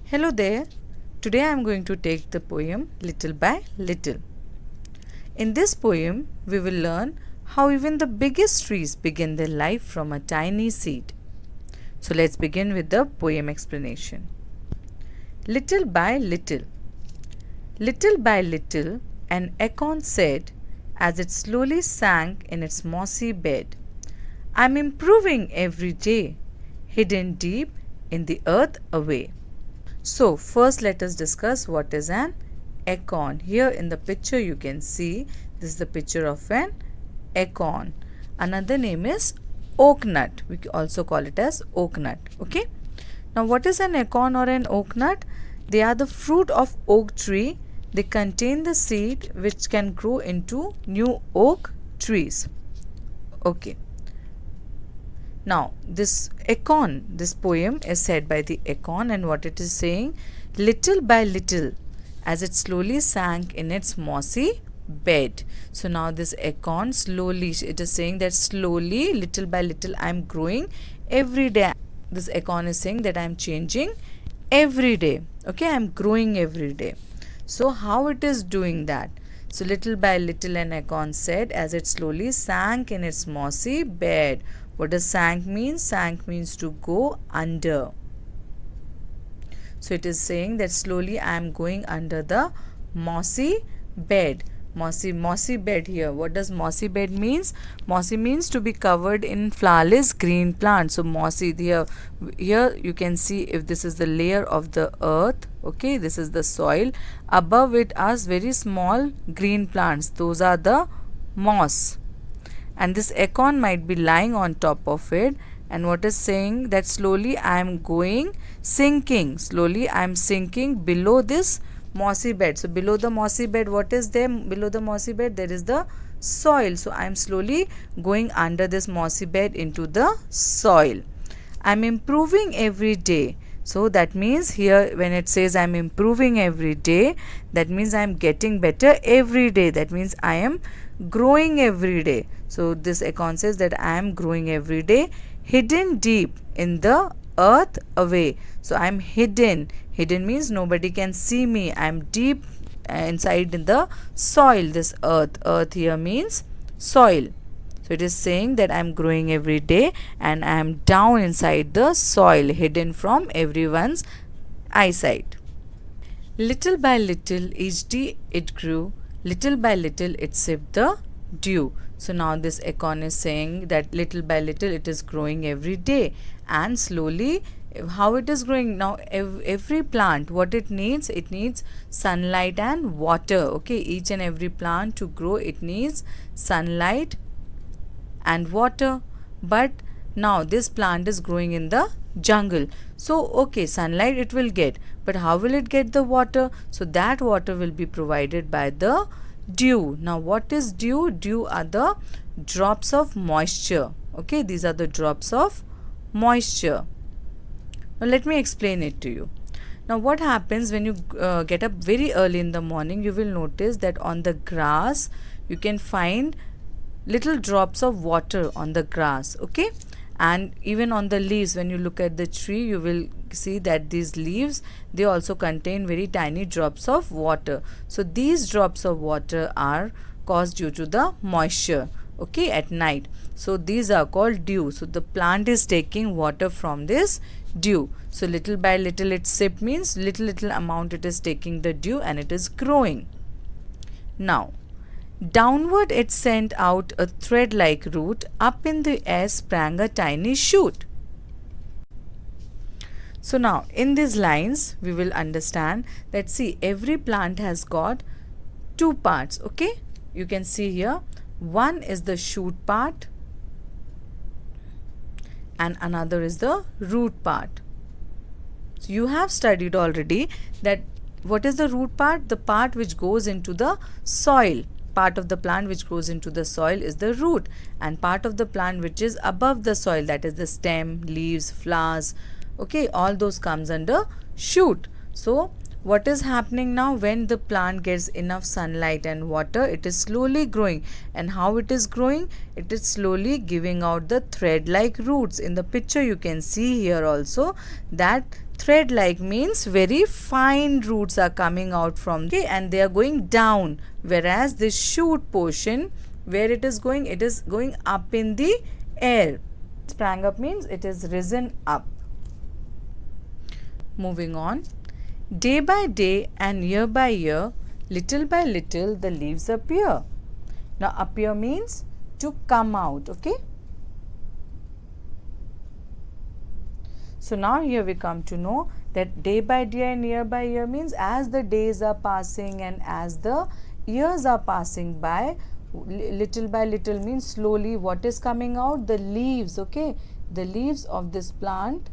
Hello there. Today I am going to take the poem Little by Little. In this poem, we will learn how even the biggest trees begin their life from a tiny seed. So let's begin with the poem explanation. Little by little. Little by little, an acorn said as it slowly sank in its mossy bed, I'm improving every day, hidden deep in the earth away. So first let us discuss what is an acorn. Here in the picture you can see this is the picture of an acorn. Another name is oak nut. We also call it as oak nut. Okay. Now what is an acorn or an oak nut? They are the fruit of oak tree. They contain the seed which can grow into new oak trees. Okay. Now, this acorn, this poem is said by the acorn, and what it is saying, little by little, as it slowly sank in its mossy bed. So now this acorn slowly, it is saying that slowly, little by little, I am growing every day. This acorn is saying that I am changing every day. Okay, I am growing every day. So how it is doing that? So little by little, an acorn said as it slowly sank in its mossy bed. What does sank mean? Sank means to go under. So it is saying that slowly I am going under the mossy bed. Mossy bed here. What does mossy bed means? Mossy means to be covered in flowerless green plants. So mossy here you can see if this is the layer of the earth. Okay, this is the soil. Above it are very small green plants. Those are the moss. And this acorn might be lying on top of it, and what is saying that slowly I am going sinking. Slowly I am sinking below this mossy bed. So below the mossy bed, what is there below the mossy bed? There is the soil. So I am slowly going under this mossy bed into the soil. I am improving every day. So that means here when it says I am improving every day, that means I am getting better every day. That means I am growing every day. So this acorn says that I am growing every day, hidden deep in the earth away. So I am hidden. Hidden means nobody can see me. I am deep inside in the soil, this earth. Earth here means soil. So it is saying that I am growing every day and I am down inside the soil, hidden from everyone's eyesight. Little by little each day it grew. Little by little it sipped the dew. So now this acorn is saying that little by little it is growing every day, and slowly how it is growing now. Every plant, what it needs sunlight and water. Okay, each and every plant to grow, it needs sunlight and water. But now this plant is growing in the jungle, so okay, sunlight it will get, but how will it get the water? So that water will be provided by the dew. Now what is dew? Dew are the drops of moisture. Okay, these are the drops of moisture. Now let me explain it to you. Now what happens when you get up very early in the morning, you will notice that on the grass you can find little drops of water on the grass. Okay, and even on the leaves, when you look at the tree, you will see that these leaves, they also contain very tiny drops of water. So these drops of water are caused due to the moisture, okay, at night. So these are called dew. So the plant is taking water from this dew. So little by little it sip means little amount it is taking the dew and it is growing. Now downward it sent out a thread-like root, up in the air sprang a tiny shoot. So now in these lines we will understand that, see, every plant has got two parts. Okay, you can see here, one is the shoot part and another is the root part. So you have studied already that what is the root part? The part which goes into the soil. Part of the plant which goes into the soil is the root, and part of the plant which is above the soil, that is the stem, leaves, flowers, okay, all those comes under shoot. So what is happening now? When the plant gets enough sunlight and water, it is slowly growing. And how it is growing? It is slowly giving out the thread like roots. In the picture you can see here also that thread like means very fine roots are coming out from and they are going down, whereas this shoot portion, where it is going up in the air. Sprang up means it is risen up. Moving on. Day by day and year by year, little by little, the leaves appear. Now, appear means to come out, okay? So, now here we come to know that day by day and year by year means as the days are passing and as the years are passing by little means slowly what is coming out? The leaves, okay? The leaves of this plant.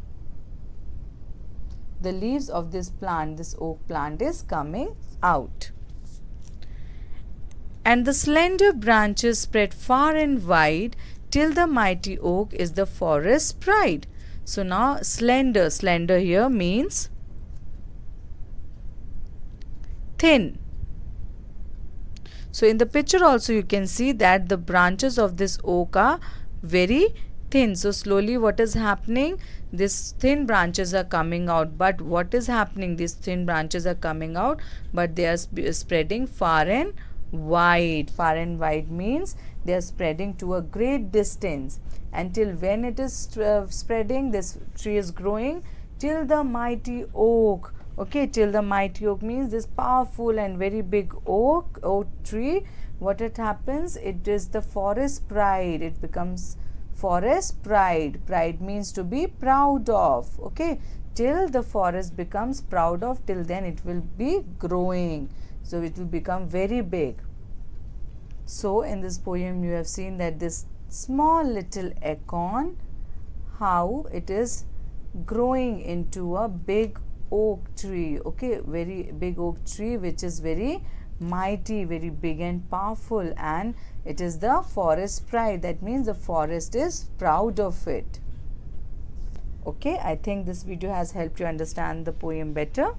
The leaves of this plant, this oak plant is coming out. And the slender branches spread far and wide till the mighty oak is the forest's pride. So now slender here means thin. So in the picture also you can see that the branches of this oak are very thin. So slowly what is happening? These thin branches are coming out. But what is happening? These thin branches are coming out, but they are spreading far and wide. Far and wide means they are spreading to a great distance. Until when it is spreading, this tree is growing till the mighty oak. Okay, till the mighty oak means this powerful and very big oak tree. What it happens? It is the forest pride. It becomes forest pride. Pride means to be proud of. Okay, till the forest becomes proud of, till then it will be growing. So it will become very big. So in this poem you have seen that this small little acorn, how it is growing into a big oak tree. Okay, very big oak tree which is very mighty, very big and powerful, and it is the forest pride. That means the forest is proud of it. Okay, I think this video has helped you understand the poem better.